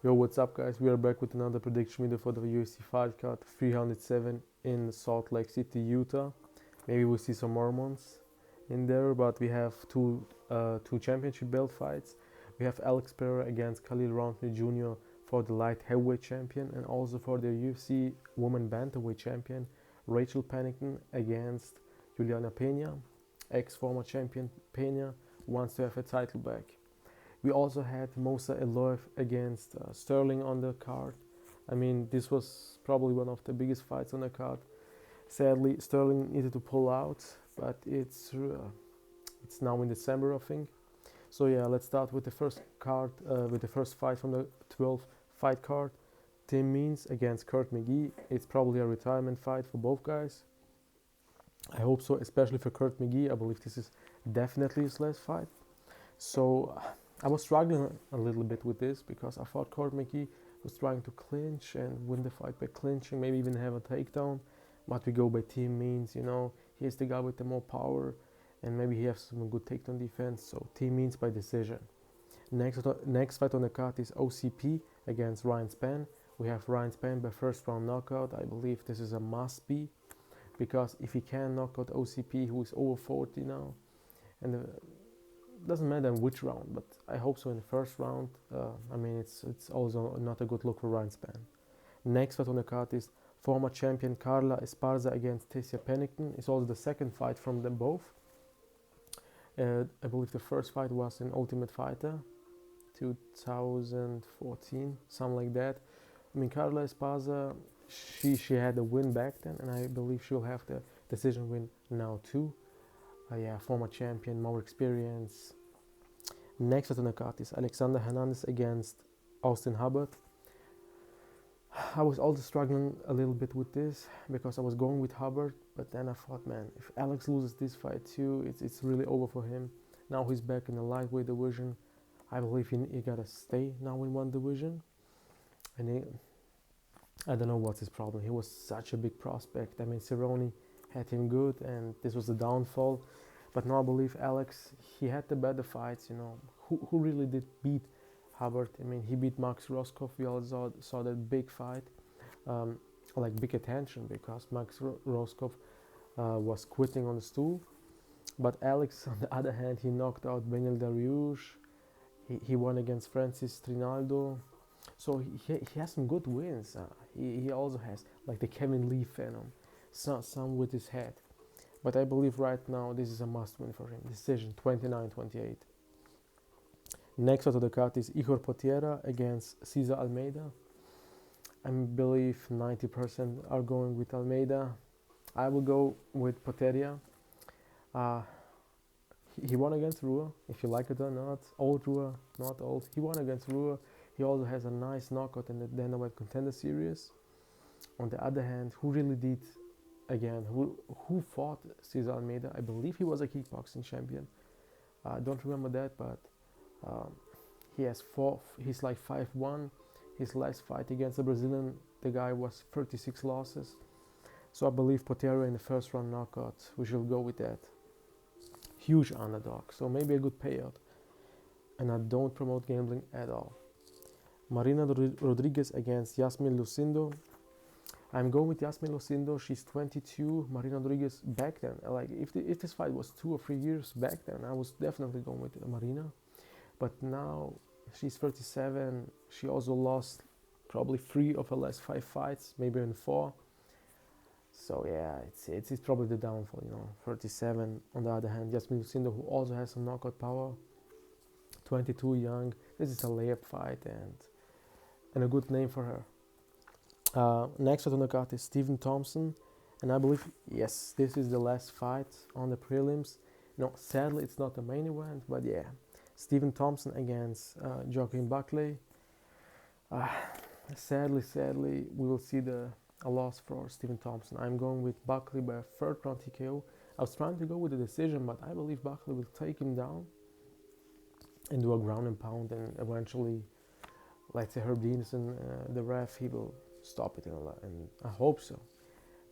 Yo, what's up, guys? We are back with another prediction video for the UFC fight card 307 in Salt Lake City, Utah. Maybe we'll see some Mormons in there, but we have two championship belt fights. We have Alex Pereira against Khalil Rountree Jr. for the light heavyweight champion, and also for the UFC woman bantamweight champion Raquel Pennington against Julianna Pena. Ex-former champion Pena wants to have a title back. We also had Mosa Eloev against Sterling on the card. I mean, this was probably one of the biggest fights on the card. Sadly, Sterling needed to pull out, but it's now in December, I think. So yeah, let's start with the first card, with the first fight from the 12 fight card. Tim Means against Kurt McGee. It's probably a retirement fight for both guys. I hope so, especially for Kurt McGee. I believe this is definitely his last fight. So I was struggling a little bit with this because I thought Kurt McGee was trying to clinch and win the fight by clinching, maybe even have a takedown. But we go by Tim Means, he's the guy with the more power, and maybe he has some good takedown defense. So Tim Means by decision. Next fight on the card is OCP against Ryan Spann. We have Ryan Spann by first round knockout. I believe this is a must be, because if he can knock out OCP, who is over 40 now, and doesn't matter in which round, but I hope so in the first round. I mean, it's also not a good look for Ryan Spann. Next fight on the card is former champion Carla Esparza against Tecia Pennington. It's also the second fight from them both. I believe the first fight was in Ultimate Fighter 2014, something like that. I mean, Carla Esparza, she had a win back then, and I believe she'll have the decision win now too. Yeah, former champion, more experience. Next fight on the card is Alexander Hernandez against Austin Hubbard. I was also struggling a little bit with this because I was going with Hubbard, but then I thought, man, if Alex loses this fight too, it's really over for him. Now he's back in the lightweight division. I believe he gotta stay now in one division. And I don't know what's his problem. He was such a big prospect. I mean, Cerrone had him good, and this was the downfall. But now I believe Alex, he had the better fights. Who really did beat Hubbard? I mean, he beat Max Roscoff. We all saw that big fight, like big attention, because Max Roscoff was quitting on the stool. But Alex, on the other hand, he knocked out Benil Dariush. He won against Francis Trinaldo. So he has some good wins. He also has like the Kevin Lee Phenom, some with his head. But I believe right now this is a must-win for him. Decision 29-28. Next out of the card is Ihor Potieria against Cesar Almeida. I believe 90% are going with Almeida. I will go with Potieria. He won against Rua, if you like it or not. Old Rua, not old. He won against Rua. He also has a nice knockout in the Dana Contender Series. On the other hand, who really did, again, who fought Cesar Almeida? I believe he was a kickboxing champion. I don't remember that, but he's like 5-1. His last fight against the Brazilian, the guy was 36 losses. So I believe Potieria in the first round knockout. We shall go with that. Huge underdog, so maybe a good payout. And I don't promote gambling at all. Marina Rodriguez against Iasmin Lucindo. I'm going with Iasmin Lucindo. She's 22. Marina Rodriguez back then, like if this fight was 2 or 3 years back then, I was definitely going with Marina. But now she's 37. She also lost probably 3 of her last 5 fights, maybe even 4. So yeah, it's probably the downfall, 37. On the other hand, Iasmin Lucindo, who also has some knockout power, 22, young. This is a layup fight and a good name for her. Next on the card is Stephen Thompson, and I believe, yes, this is the last fight on the prelims. Sadly, it's not the main event, but yeah, Stephen Thompson against Joaquin Buckley. Sadly, we will see a loss for Stephen Thompson. I'm going with Buckley by a third round TKO. I was trying to go with a decision, but I believe Buckley will take him down and do a ground and pound, and eventually, let's say Herb Deanson, the ref, he will stop it, and I hope so,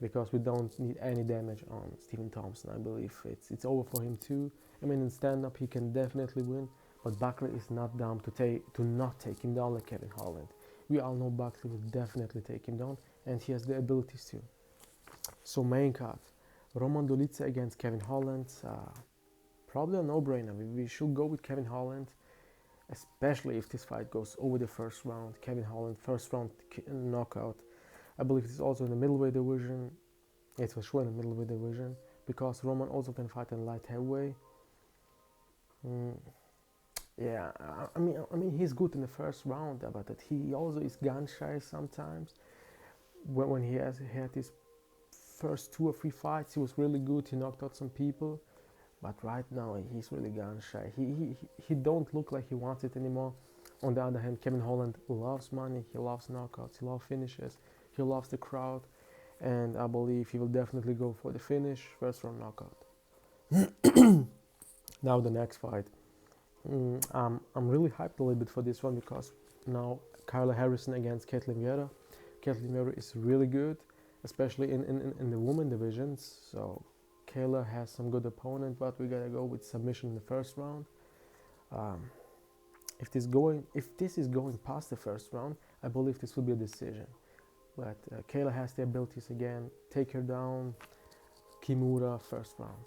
because we don't need any damage on Stephen Thompson. I believe it's over for him too. I mean, in stand-up he can definitely win, but Buckley is not down to not take him down like Kevin Holland. We all know Buckley will definitely take him down, and he has the abilities to. So main card, Roman Dolidze against Kevin Holland. Probably a no-brainer. We should go with Kevin Holland, especially if this fight goes over the first round. Kevin Holland, first round knockout. I believe it's also in the middleweight division. It's for sure in the middleweight division, because Roman also can fight in light heavyweight. Yeah, I mean he's good in the first round, but he also is gun shy sometimes. When he had his first 2 or 3 fights, he was really good. He knocked out some people, but right now he's really gun shy. He don't look like he wants it anymore. On the other hand, Kevin Holland loves money. He loves knockouts. He loves finishes. He loves the crowd, and I believe he will definitely go for the finish, first round knockout. Now the next fight. I'm really hyped a little bit for this one, because now Carla Harrison against Ketlen Vieira. Ketlen Vieira is really good, especially in the women divisions. So Kayla has some good opponent, but we gotta go with submission in the first round. If this is going past the first round, I believe this will be a decision. But Kayla has the abilities again. Take her down. Kimura, first round.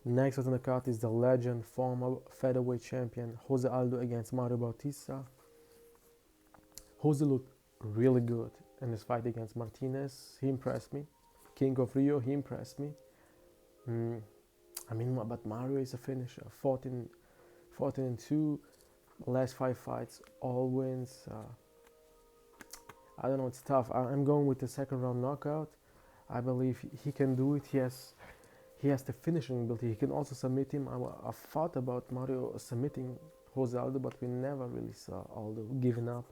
Next on the card is the legend, former featherweight champion Jose Aldo against Mario Bautista. Jose looked really good in his fight against Martinez. He impressed me. King of Rio, he impressed me. I mean, but Mario is a finisher. 14-2, last 5 fights, all wins. I don't know, it's tough. I'm going with the second round knockout. I believe he can do it. He has the finishing ability. He can also submit him. I thought about Mario submitting Jose Aldo, but we never really saw Aldo giving up.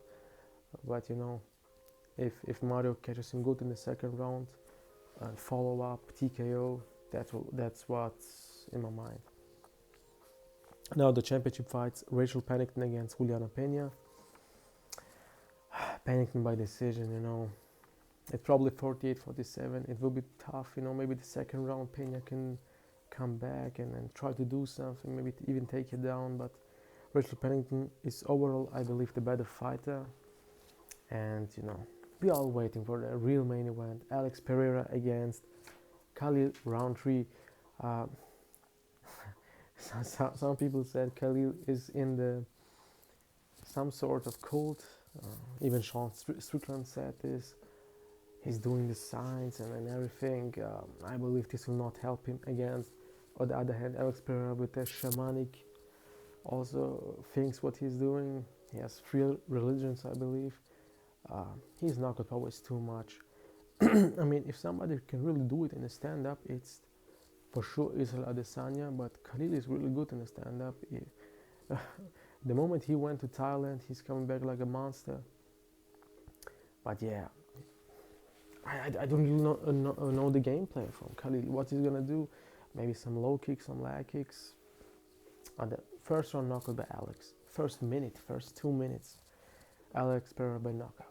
But you know, if Mario catches him good in the second round and follow up TKO, that's what's in my mind. Now the championship fights: Rachel Pennington against Julianna Pena. Pennington by decision, you know. It's probably 48-47. It will be tough, you know. Maybe the second round Pena can come back and try to do something, maybe even take it down. But Rachel Pennington is overall, I believe, the better fighter. And you know, we are all waiting for the real main event: Alex Pereira against Khalil Rountree. Some people said Khalil is in some sort of cult. Even Sean Strickland said this. He's doing the signs and everything. I believe this will not help him against. On the other hand, Alex Pereira with the shamanic also thinks what he's doing. He has 3 religions, I believe. His knockout power is too much. I mean, if somebody can really do it in a stand-up, it's for sure Israel Adesanya, but Khalil is really good in the stand-up. The moment he went to Thailand, he's coming back like a monster. But yeah, I don't really know the gameplay from Khalil. What he's gonna do? Maybe some low kicks, some leg kicks. The first round knockout by Alex. First 2 minutes, Alex Pereira by knockout.